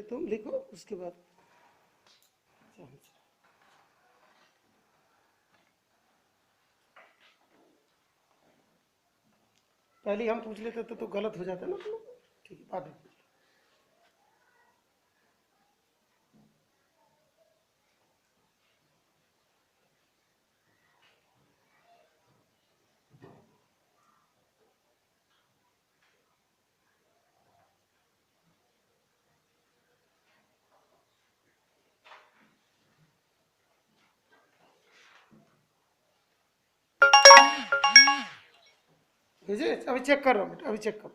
तुम लिखो उसके बाद पहले हम पूछ लेते तो गलत हो जाता ना। ठीक है, बाद में भेजे। अभी चेक कर रहा हूँ, अभी चेक करो।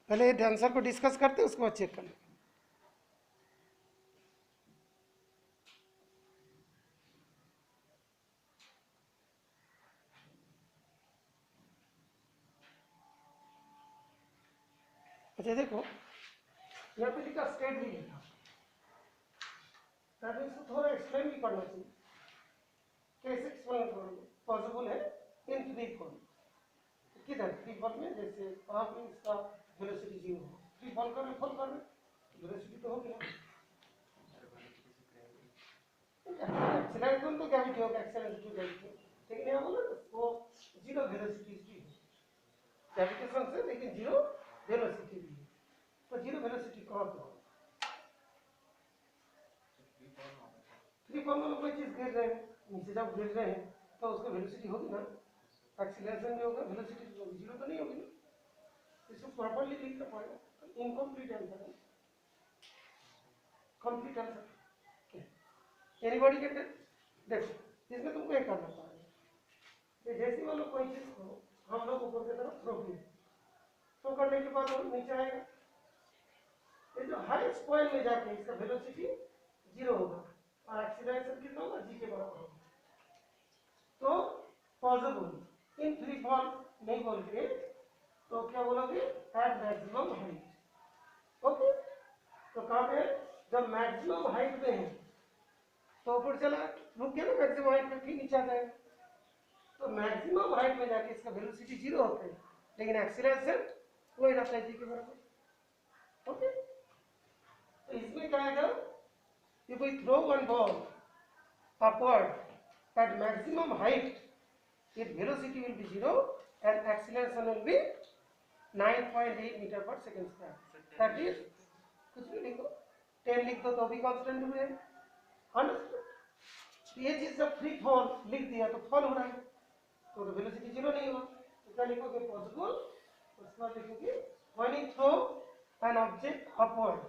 पहले आंसर को डिस्कस करते उसके बाद चेक कर लो। अच्छा देखो, यहाँ पे लिखा स्टेट भी लिखा, इसको थोड़ा एक्सप्लेन भी करना चाहिए। कैसे एक्सप्लेन करोगे? पॉसिबल है इन फ्री फॉल। किधर फ्री फॉल में? जैसे कहाँ पे इसका वेलोसिटी जीरो हो, फ्री फॉल कर रहे फॉल कर रहे, वेलोसिटी तो होगी ना। एक्सेलरेशन तो ग्रेविटी होगा, एक्सेलरेशन टू ग्रेविटी, लेकिन यहाँ बोला वो जीरो वेलोसिटी भी है ग्रेविटेशन से, लेकिन जीरो वेलोसिटी भी है। तो जीरो वेलोसिटी कहाँ पे होगा? फ्री फॉल में कोई चीज गिर रहे हैं, नीचे जब गिर रहे हैं तो उसका वेलोसिटी होगी ना, एक्सीलरेशन जो होगा वेलोसिटी जीरो तो नहीं होगी ना। इसको प्रॉपर्ली लिखना पड़ेगा। इनकम्प्लीट आंसर है, कंप्लीट आंसर। एनीबॉडी कैन देखो, इसमें तुमको एक करना पड़ेगा। जैसे मान लो कोई चीज को हम लोग ऊपर की तरफ थ्रो किए, थ्रो करने के बाद वो नीचे आएगा, ये जो हाईएस्ट पॉइंट में जाके इसका वेलोसिटी जीरो होगा और एक्सीलरेशन कितना होगा? जी के बराबर होगा। तो पॉसिबल इन फ्री फॉल नहीं बोल के तो क्या बोलोगे? Eight maximum height. ओके, तो कहाँ पे है? जब मैक्सिमम हाइट पे है तो ऊपर चला, रुक गया ना मैक्सिमम हाइट पे, फिर नीचे आ जाएगा। तो मैक्सिमम हाइट में जाके इसका वेलोसिटी जीरो होता है, लेकिन एक्सीलरेशन वही रहता है जी के बराबर। ओके, तो इसमें क्या आएगा? if we throw one ball upward at maximum height, its velocity will be zero and acceleration will be 9.8 meter per second square. That is, कुछ भी लिखो, 10 लिख दो तो भी कांस्टेंट हुए। अंडरस्टूड? ये चीज जब फ्री फॉल लिख दिया तो फॉल हो रहा है, तो वेलोसिटी जीरो नहीं होगा। तो क्या लिखोगे? पॉसिबल, उसके बाद लिखोगे when you throw an object upward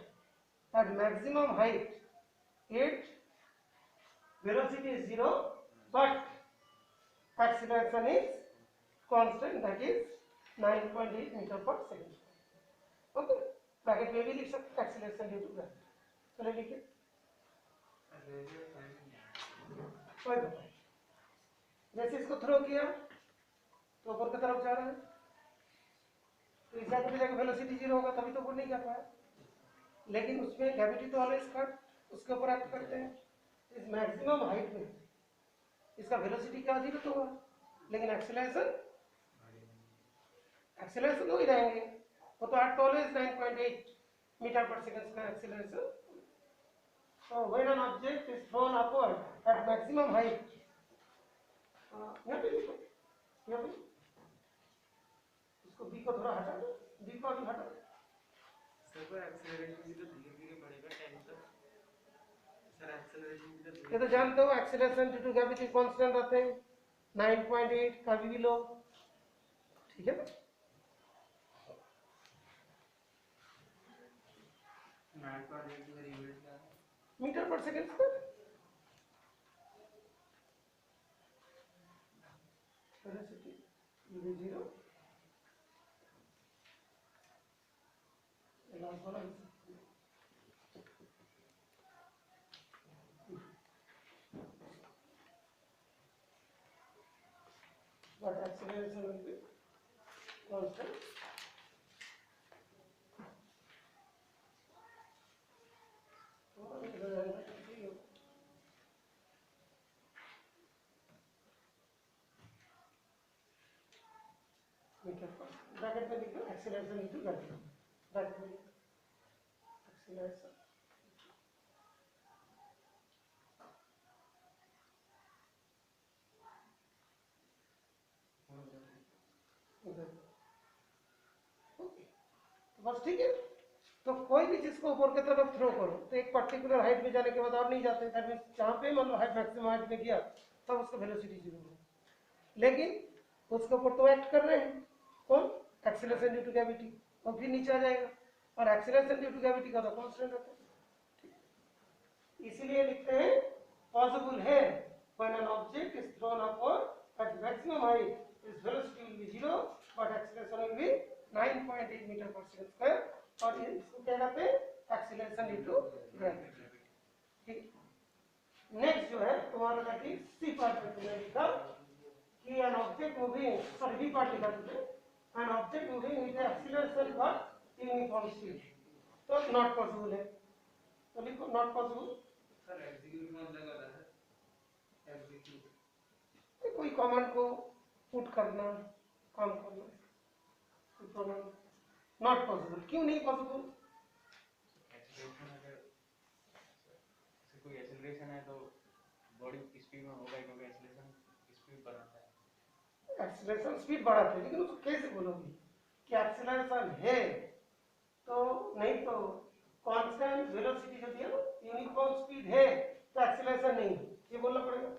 at maximum height, its velocity is zero but acceleration is constant, that is 9.8 meter per second. Okay, bracket में भी लिख सकते एक्सीलरेशन ड्यू टू ग्रेविटी। चलो लिखिए, कोई बात नहीं। जैसे इसको थ्रो किया तो ऊपर की तरफ जा रहा है, तो इस जगह पे जाकर वेलोसिटी जीरो होगा, तभी तो ऊपर नहीं जा पाया। लेकिन उसमें ग्रेविटी तो ऑलवेज कट उसके ऊपर एक्ट करते हैं। इस मैक्सिमम हाइट में इसका वेलोसिटी क्या जीरो तो होगा, लेकिन एक्सीलरेशन हो ही रहेंगे। वो तो eight always 9.8 metre per second का acceleration. So when an object is thrown upward at maximum height, यहाँ पे लिखो, यहाँ पे इसको बी को थोड़ा हटा दो, बी को अभी हटा दो। सर एक्सेलरेशन भी तो धीरे-धीरे बढ़ेगा 10 तक। सर एक्सेलरेशन भी तो, ये तो जानते हो acceleration due to gravity constant रहते हैं 9.8 कभी भी लो, ठीक है ना? 9.8 की यूनिट क्या है? Metre per second square. Velocity v zero last वाला but acceleration will be constant. Bracket में लिखो एक्सीलरेशन इनटू ग्रेविटी, ब्रैकेट में एक्सीलरेशन बस ठीक है। तो कोई भी चीज को ऊपर की तरफ थ्रो करो तो एक पर्टिकुलर हाइट में जाने के बाद और नहीं जाते, दैट मींस जहां पे मान लो हाइट मैक्सिमम हाइट में गया तब उसका वेलोसिटी जीरो हो, लेकिन उसके ऊपर तो एक्ट कर रहे हैं कौन, एक्सीलरेशन ड्यू टू ग्रेविटी, और फिर नीचे आ जाएगा, और एक्सीलरेशन ड्यू टू ग्रेविटी का तो कांस्टेंट रहता है, इसीलिए लिखते हैं पॉसिबल है when an object is thrown upward at maximum height its velocity will be zero but acceleration will be 9.8 metre per second square, और इसको क्या कहते हैं, एक्सीलरेशन ड्यू टू ग्रेविटी। ठीक, नेक्स्ट जो है तुम्हारा दैट इज सी पार्ट में तुमने लिखा कि an object moving, sorry b part लिखा तुमने, an object moving with acceleration but uniform speed, तो नॉट पॉसिबल है, तो लिखो नॉट पॉसिबल। सर एग्जीक्यूट मतलब क्या होता है, एग्जीक्यूट कोई कमांड को पुट करना, काम करना, नॉट पॉसिबल, क्यों नहीं पॉसिबल, एक्सीलरेशन अगर कोई एक्सीलरेशन है तो बॉडी स्पीड में होगा क्योंकि एक्सीलरेशन स्पीड बढ़ाता है। एक्सीलरेशन स्पीड बढ़ाते हैं, लेकिन उसको कैसे बोलोगे कि एक्सीलरेशन है, तो नहीं तो कांस्टेंट वेलोसिटी जो दिया ना, यूनिफॉर्म स्पीड है तो एक्सीलरेशन नहीं है, ये बोलना पड़ेगा,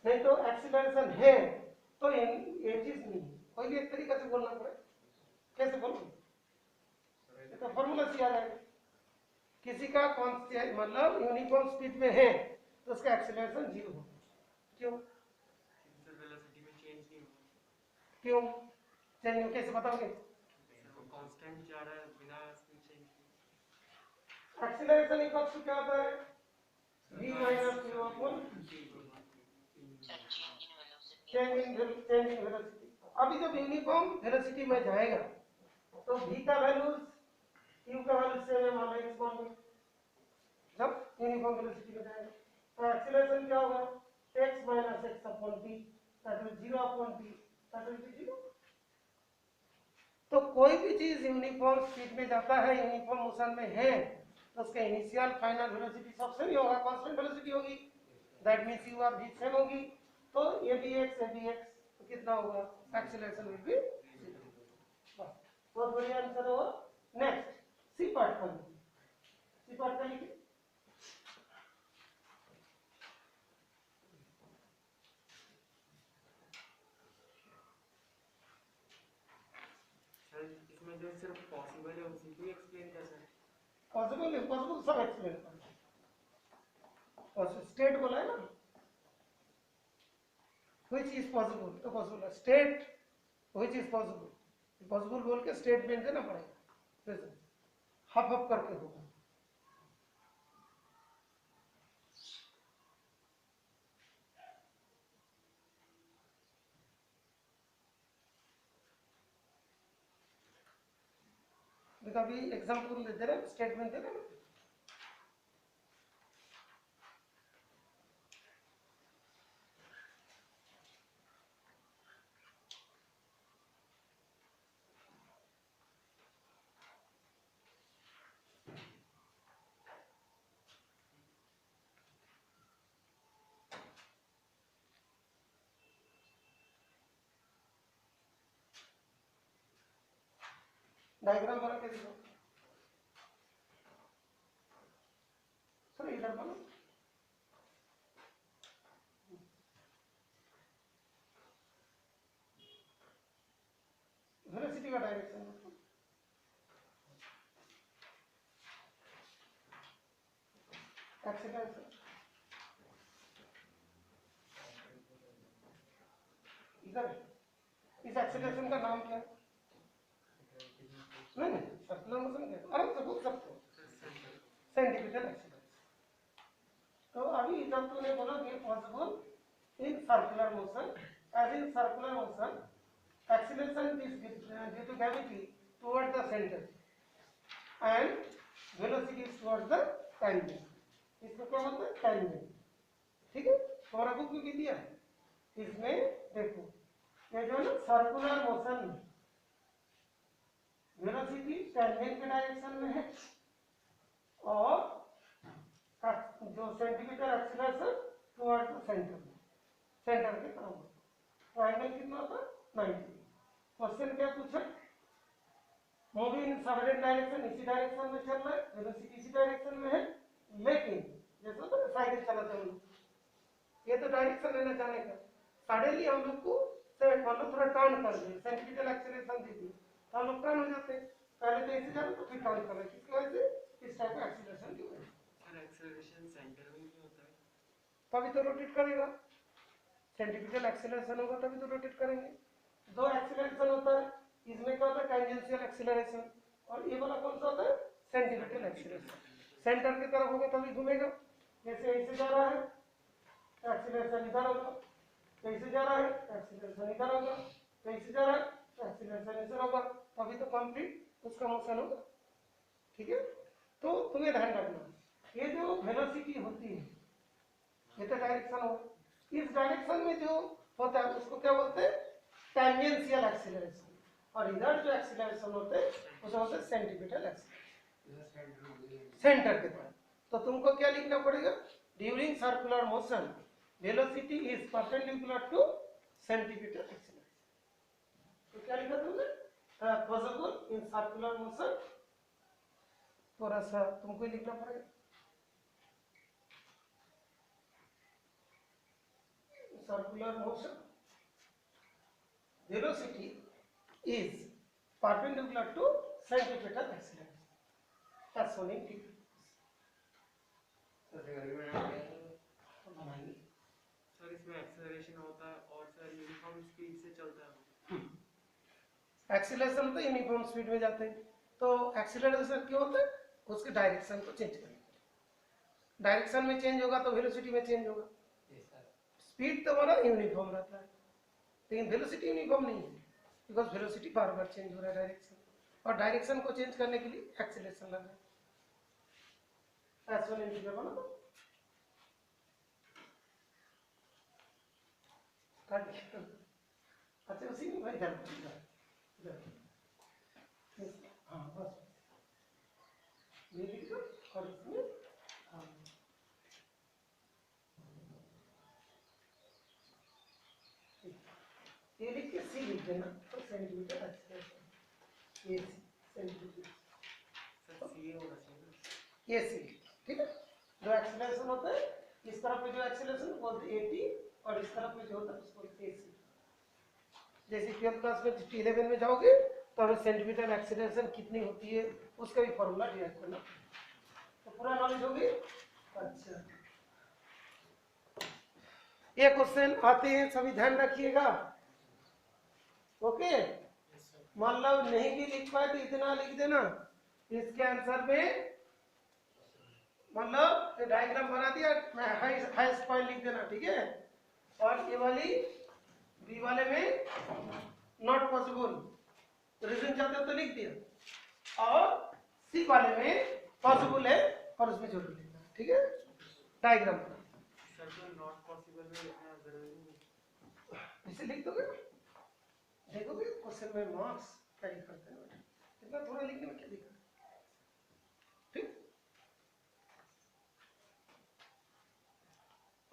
नहीं तो एक्सीलरेशन है तो ये चीज नहीं है, कोई भी एक तरीका से बोलना पड़ेगा, कैसे बोलोगे, तो फॉर्मूला से आ जाएगा, किसी का कांस्टेंट मतलब यूनिफॉर्म स्पीड में है तो उसका एक्सीलरेशन जीरो होगा, क्यों, वेलोसिटी में चेंज नहीं होगा, क्यों चेंज हो, कैसे बताओगे, वो कांस्टेंट जा रहा है बिना स्पीड चेंज किए। एक्सीलरेशन इक्वल्स टू क्या होता है, v minus u upon change in velocity. अभी जब यूनिफॉर्म वेलोसिटी में जाएगा तो v का वैल्यू u का वैल्यू सेम है, मान लो x मान लो, जब यूनिफॉर्म वेलोसिटी में जाएगा तो एक्सीलरेशन क्या होगा, x minus x upon v, that is 0 upon v, that will be 0। तो कोई भी चीज यूनिफॉर्म स्पीड में जाता है, यूनिफॉर्म मोशन में है, तो उसका इनिशियल फाइनल वेलोसिटी सब सेम ही होगा, कांस्टेंट वेलोसिटी होगी, दैट मींस u और v सेम होगी, तो ये भी x है, भी x, तो कितना होगा, एक्सीलरेशन विल बी 0। बहुत बढ़िया आंसर होगा। नेक्स्ट सी पार्ट का, सी पार्ट का लिखिए, सर इसमें जो सिर्फ पॉसिबल है उसी को एक्सप्लेन कर सकते हैं। पॉसिबल इम्पॉसिबल सब एक्सप्लेन कर, और स्टेट बोला है ना, व्हिच इज पॉसिबल, तो पॉसिबल है, state which is possible, possible बोल के स्टेटमेंट देना पड़ेगा, हफ हफ करके होगा, देखो अभी एग्जांपल दे रहे हैं, स्टेटमेंट दे रहे हैं, डायग्राम बना के दिखाओ, सर इधर बनो, वेलोसिटी का डायरेक्शन, एक्सीलरेशन, इधर इस एक्सीलरेशन का नाम क्या है, नहीं सर्कुलर मोशन क्या, आराम से बोल सकते हो, सेंटीमीटर एक्सीलरेशन। तो अभी जब तूने बोला कि possible in circular motion, as in circular motion acceleration is due to gravity towards the center and velocity is towards the tangent, इसको क्या बोलते हैं, tangent, ठीक है, तुम्हारा बुक में भी दिया है, इसमें देखो ये जो है ना सर्कुलर मोशन वेलोसिटी टेंजेंट के डायरेक्शन में है और जो centimetre acceleration toward the centre में, सेंटर के तरफ होता है। एंगल कितना होता है 90। क्वेश्चन क्या पूछा, मूविंग इन सेवरल डायरेक्शन, इसी डायरेक्शन में चल रहा है, वेलोसिटी इसी डायरेक्शन में है, लेकिन जैसा तो साइकिल चलाते हैं ये तो डायरेक्शन लेना चाहने का, सडनली हम लोग को मतलब थोड़ा टर्न कर दिए, सेंटीमीटर एक्सीलरेशन दे दिए तो हम लोग टर्न हो जाते हैं। पहले तो ऐसे जाते तो फिर टर्न कर रहे, किसकी वजह से, इस टाइप का एक्सीलरेशन की वजह से। सर एक्सेलरेशन सेंटर में क्यों होता है? तभी तो रोटेट करेगा, सेंटीमीटर एक्सीलरेशन होगा तभी तो रोटेट करेंगे। दो एक्सीलरेशन होता है, इसमें क्या होता है टेंजेंशियल एक्सीलरेशन, और ये वाला कौन सा होता है सेंटीमीटर एक्सीलरेशन। सेंटर की तरफ होगा तभी घूमेगा, जैसे ऐसे जा रहा है एक्सीलरेशन इधर होगा, ऐसे जा रहा है एक्सीलरेशन इधर होगा, ऐसे जा रहा है एक्सीलरेशन इधर होगा, तभी तो कंप्लीट उसका मोशन होगा। ठीक है, तो तुम्हें ध्यान रखना ये जो वेलोसिटी होती है ये तो डायरेक्शन हो, इस डायरेक्शन में जो होता है उसको क्या बोलते हैं टेंजेंशियल एक्सीलरेशन, और इधर जो एक्सीलरेशन होते हैं उसे बोलते हैं सेंटीमीटर एक्सीलरेशन, सेंटर के तरफ। तो तुमको क्या लिखना पड़ेगा, during circular motion velocity is perpendicular two centimetre acceleration. तो क्या लिखा तुमने, पॉसिबल इन सर्कुलर मोशन, थोड़ा सा तुमको ही लिखना पड़ेगा, circular motion velocity is perpendicular to centripetal acceleration as shown in figure। Sir इसमें एक्सेलरेशन होता है और सर यूनिफॉर्म स्पीड से चलता है। एक्सीलरेशन तो यूनिफॉर्म स्पीड में जाते हैं, तो एक्सीलरेशन क्यों होता है, उसके डायरेक्शन को चेंज करने, डायरेक्शन में चेंज होगा तो वेलोसिटी में चेंज होगा। स्पीड तो हमारा यूनिफॉर्म रहता है लेकिन वेलोसिटी यूनिफॉर्म नहीं है, because velocity bar bar change हो रहा है डायरेक्शन, और डायरेक्शन को चेंज करने के लिए एक्सीलरेशन लग रहा है। ऐसा नहीं लिखा ना, अच्छा उसी में भाई ध्यान इधर, हाँ बस ये लिख दो और इसमें हाँ ये लिख के सी लिख देना, तो सेंटीमीटर एक्सीलरेशन ये सेंटीमीटर सर सी होगा सर, ये सी, ठीक है। जो एक्सीलरेशन होता है इस तरफ में जो एक्सीलरेशन बोलते हैं एटी, और इस तरफ में जो होता है उसको बोलते हैं एसी। जैसे 12th क्लास में 11 में जाओगे तो हमें सेंटीमीटर एक्सीलरेशन कितनी होती है उसका भी फॉर्मूला डिराइव करना, तो पूरा नॉलेज होगी। अच्छा ये क्वेश्चन आते हैं सभी ध्यान रखिएगा, ओके। मतलब नहीं भी लिख पाए तो इतना लिख देना, इसके आंसर में मतलब डायग्राम बना दिया, मैं हाईएस्ट पॉइंट लिख देना, ठीक है। और ये वाली बी वाले में नॉट पॉसिबल, रीजन चाहते हो तो लिख दिया, और सी वाले में पॉसिबल है और उसमें जरूर लिखना, ठीक है। डायग्राम सर तो नॉट पॉसिबल में लिखना जरूरी नहीं, इसे लिख दोगे, देखोगे क्वेश्चन में मार्क्स कैरी करते हैं, इतना थोड़ा लिखने में क्या दिक्कत, ठीक।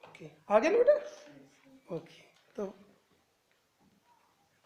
ओके आगे ना बेटा, ओके।